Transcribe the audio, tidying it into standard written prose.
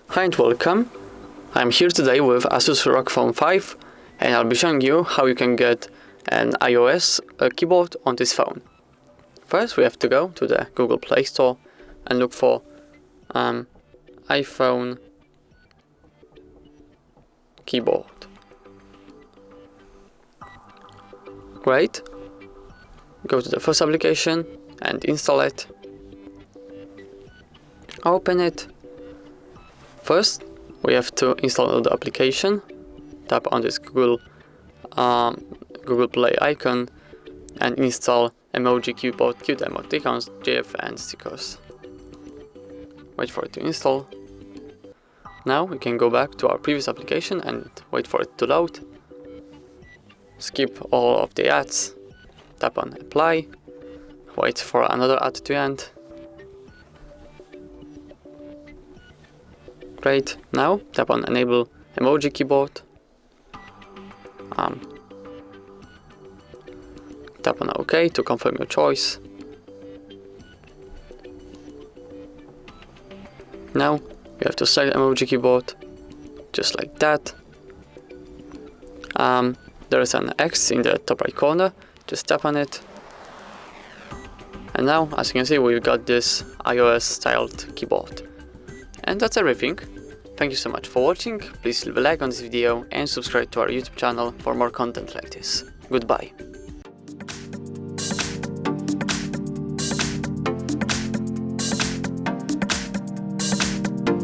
Hi and welcome. I'm here today with Asus Rog Phone 5 and I'll be showing you how you can get an iOS keyboard on this phone. First we have to go to the Google Play Store and look for iPhone keyboard. Great. Go to the first application and install it. Open it. First, we have to install the application. Tap on this Google Play icon and install emoji keyboard, cute emoticons, GIF and stickers. Wait for it to install. Now we can go back to our previous application and wait for it to load. Skip all of the ads. Tap on apply. Wait for another ad to end. Great. Now tap on enable emoji keyboard. Tap on OK to confirm your choice. Now you have to select emoji keyboard, just like that. There is an X in the top right corner. Just tap on it. And now, as you can see, we've got this iOS styled keyboard. And that's everything. Thank you so much for watching. Please leave a like on this video and subscribe to our YouTube channel for more content like this. Goodbye.